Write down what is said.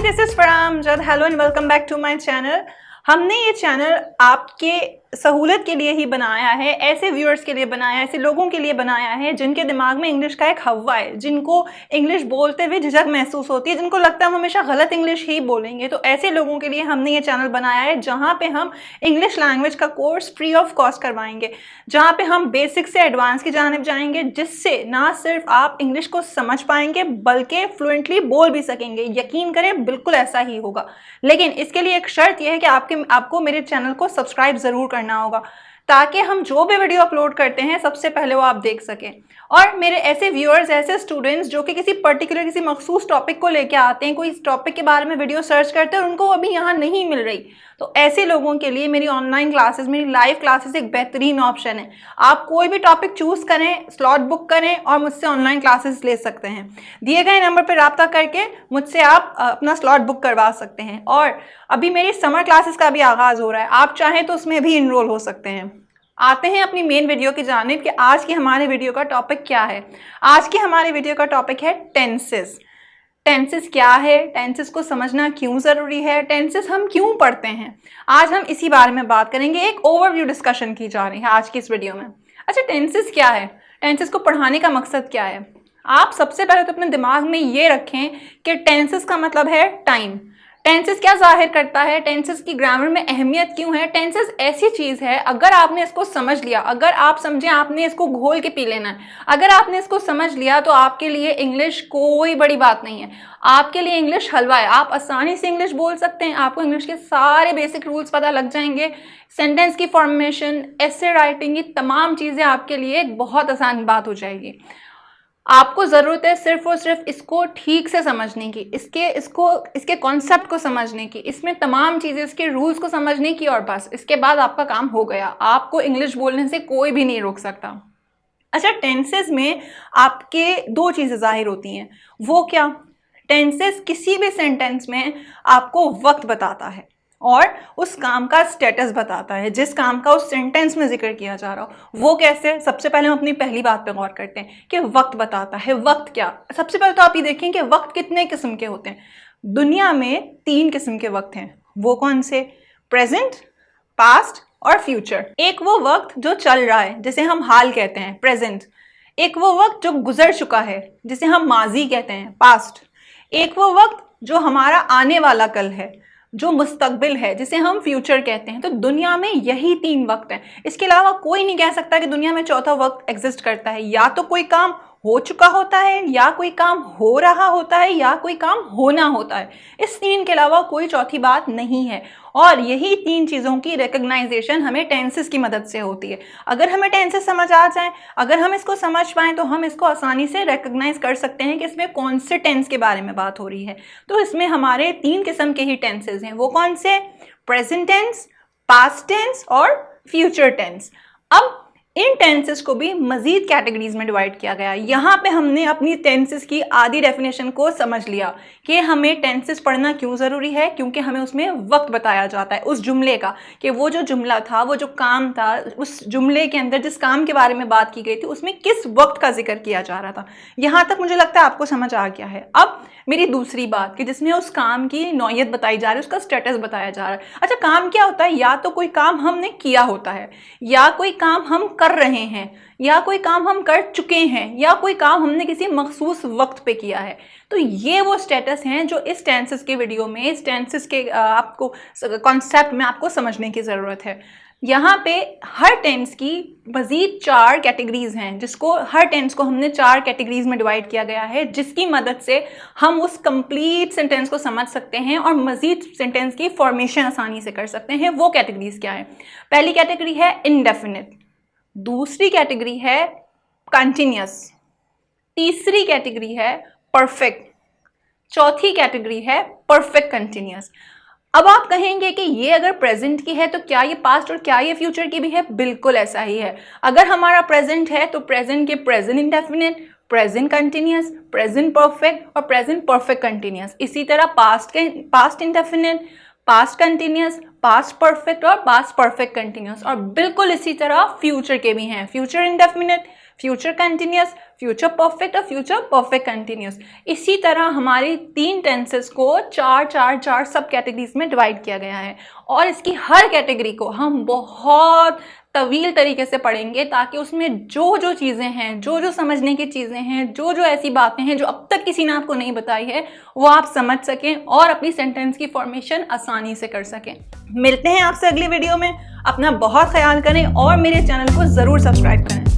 Hi, this is from Amjad. Hello and welcome back to my channel. हमने ये channel आपके सहूलत के लिए ही बनाया है, ऐसे व्यूअर्स के लिए बनाया है, ऐसे लोगों के लिए बनाया है जिनके दिमाग में इंग्लिश का एक हवा है, जिनको इंग्लिश बोलते हुए झिझक महसूस होती है, जिनको लगता है हम हमेशा गलत इंग्लिश ही बोलेंगे। तो ऐसे लोगों के लिए हमने ये चैनल बनाया है जहाँ पे हम इंग्लिश लैंग्वेज का कोर्स फ्री ऑफ कॉस्ट करवाएंगे, जहाँ पे हम बेसिक से एडवांस की जानिब जाएंगे, जिससे ना सिर्फ आप इंग्लिश को समझ पाएंगे बल्कि फ्लुएंटली बोल भी सकेंगे। यकीन करें, बिल्कुल ऐसा ही होगा। लेकिन इसके लिए एक शर्त यह है कि आपको मेरे चैनल को सब्सक्राइब जरूर करना होगा, ताकि हम जो भी वीडियो अपलोड करते हैं सबसे पहले वो आप देख सकें। और मेरे ऐसे व्यूअर्स, ऐसे स्टूडेंट्स जो कि किसी मखसूस टॉपिक को लेके आते हैं, कोई इस टॉपिक के बारे में वीडियो सर्च करते हैं और उनको अभी यहाँ नहीं मिल रही, तो ऐसे लोगों के लिए मेरी ऑनलाइन क्लासेस, मेरी लाइव क्लासेस एक बेहतरीन ऑप्शन है। आप कोई भी टॉपिक चूज करें, स्लॉट बुक करें और मुझसे ऑनलाइन क्लासेस ले सकते हैं। दिए गए नंबर पर रब्ता करके मुझसे आप अपना स्लॉट बुक करवा सकते हैं। और अभी मेरी समर क्लासेस का भी आगाज़ हो रहा है, आप चाहें तो उसमें भी इनरोल हो सकते हैं। आते हैं अपनी मेन वीडियो की जानिब कि आज की हमारे वीडियो का टॉपिक क्या है। आज की हमारे वीडियो का टॉपिक है टेंसेस। टेंसेस क्या है, टेंसेस को समझना क्यों ज़रूरी है, टेंसेस हम क्यों पढ़ते हैं, आज हम इसी बारे में बात करेंगे। एक ओवरव्यू डिस्कशन की जा रही है आज की इस वीडियो में। अच्छा, टेंसेस क्या है, टेंसेस को पढ़ाने का मकसद क्या है। आप सबसे पहले तो अपने दिमाग में ये रखें कि टेंसेस का मतलब है टाइम। टेंसेस क्या जाहिर करता है, टेंसेस की ग्रामर में अहमियत क्यों है। टेंसेस ऐसी चीज़ है, अगर आपने इसको समझ लिया, अगर आप समझें आपने इसको घोल के पी लेना है, अगर आपने इसको समझ लिया तो आपके लिए इंग्लिश कोई बड़ी बात नहीं है। आपके लिए इंग्लिश हलवा है, आप आसानी से इंग्लिश बोल सकते हैं। आपको इंग्लिश के सारे बेसिक रूल्स पता लग जाएंगे, सेंटेंस की फॉर्मेशन, एसे राइटिंग, ये तमाम चीज़ें आपके लिए एक बहुत आसान बात हो जाएगी। आपको ज़रूरत है सिर्फ और सिर्फ इसको ठीक से समझने की, इसके कॉन्सेप्ट को समझने की, इसमें तमाम चीज़ें, इसके रूल्स को समझने की, और बस इसके बाद आपका काम हो गया। आपको इंग्लिश बोलने से कोई भी नहीं रोक सकता। अच्छा, टेंसेस में आपके दो चीज़ें जाहिर होती हैं। वो क्या? टेंसेस किसी भी सेंटेंस में आपको वक्त बताता है और उस काम का स्टेटस बताता है, जिस काम का उस सेंटेंस में जिक्र किया जा रहा हो। वो कैसे? सबसे पहले हम अपनी पहली बात पे गौर करते हैं कि वक्त बताता है। वक्त क्या? सबसे पहले तो आप ये देखें कि वक्त कितने किस्म के होते हैं। दुनिया में 3 किस्म के वक्त हैं। वो कौन से? प्रेजेंट, पास्ट और फ्यूचर। एक वो वक्त जो चल रहा है, जिसे हम हाल कहते हैं, प्रेजेंट। एक वो वक्त जो गुजर चुका है, जिसे हम माजी कहते हैं, पास्ट। एक वो वक्त जो हमारा आने वाला कल है, जो मुस्तकबिल है, जिसे हम फ्यूचर कहते हैं। तो दुनिया में यही 3 वक्त हैं। इसके अलावा कोई नहीं कह सकता कि दुनिया में चौथा वक्त एग्जिस्ट करता है। या तो कोई काम हो चुका होता है, या कोई काम हो रहा होता है, या कोई काम होना होता है। इस 3 के अलावा कोई चौथी बात नहीं है। और यही 3 चीज़ों की रिकग्नाइजेशन हमें टेंसेस की मदद से होती है। अगर हमें टेंसेस समझ आ जाए, अगर हम इसको समझ पाएँ, तो हम इसको आसानी से रिकग्नाइज कर सकते हैं कि इसमें कौन से टेंस के बारे में बात हो रही है। तो इसमें हमारे 3 किस्म के ही टेंसेस हैं। वो कौन से? प्रेजेंट टेंस, पास्ट टेंस और फ्यूचर टेंस। अब इन टेंसेस को भी मजीद कैटेगरीज में डिवाइड किया गया। यहाँ पे हमने अपनी टेंसेस की आधी डेफिनेशन को समझ लिया कि हमें टेंसेस पढ़ना क्यों ज़रूरी है, क्योंकि हमें उसमें वक्त बताया जाता है उस जुमले का, कि वो जो जुमला था, वो जो काम था, उस जुमले के अंदर जिस काम के बारे में बात की गई थी, उसमें किस वक्त का जिक्र किया जा रहा था। यहाँ तक मुझे लगता है आपको समझ आ गया है। अब मेरी दूसरी बात कि जिसमें उस काम की नौयत बताई जा रही है, उसका स्टेटस बताया जा रहा है। अच्छा, काम क्या होता है? या तो कोई काम हमने किया होता है, या कोई काम हम कर रहे हैं, या कोई काम हम कर चुके हैं, या कोई काम हमने किसी मखसूस वक्त पे किया है। तो ये वो स्टेटस हैं जो इस टेंसेस के वीडियो में, इस टेंसेस के आपको कॉन्सेप्ट में आपको समझने की ज़रूरत है। यहाँ पे हर टेंस की मज़ीद 4 कैटेगरीज हैं, जिसको हर टेंस को हमने 4 कैटेगरीज में डिवाइड किया गया है, जिसकी मदद से हम उस कंप्लीट सेंटेंस को समझ सकते हैं और मज़ीद सेंटेंस की फॉर्मेशन आसानी से कर सकते हैं। वो कैटेगरीज क्या है? पहली कैटेगरी है इनडेफिनिट, दूसरी कैटेगरी है कंटिन्यूअस, तीसरी कैटेगरी है परफेक्ट, चौथी कैटेगरी है परफेक्ट कंटिन्यूअस। अब आप कहेंगे कि ये अगर प्रेजेंट की है तो क्या ये पास्ट और क्या ये फ्यूचर की भी है? बिल्कुल ऐसा ही है। अगर हमारा प्रेजेंट है तो प्रेजेंट के present indefinite, present continuous, present perfect और प्रेजेंट परफेक्ट कंटिन्यूअस। इसी तरह past indefinite, past continuous, past perfect और पास्ट परफेक्ट कंटिन्यूस, और बिल्कुल इसी तरह फ्यूचर के भी हैं, future indefinite, future continuous, future perfect और फ्यूचर परफेक्ट कंटिन्यूस। इसी तरह हमारी 3 टेंसेस को 4 सब कैटेगरीज में डिवाइड किया गया है, और इसकी हर कैटेगरी को हम बहुत तवील तरीके से पढ़ेंगे ताकि उसमें जो जो चीज़ें हैं, जो जो समझने की चीज़ें हैं, जो जो ऐसी बातें हैं जो अब तक किसी ने आपको नहीं बताई है, वो आप समझ सकें और अपनी सेंटेंस की फॉर्मेशन आसानी से कर सकें। मिलते हैं आपसे अगली वीडियो में। अपना बहुत ख्याल करें और मेरे चैनल को ज़रूर सब्सक्राइब करें।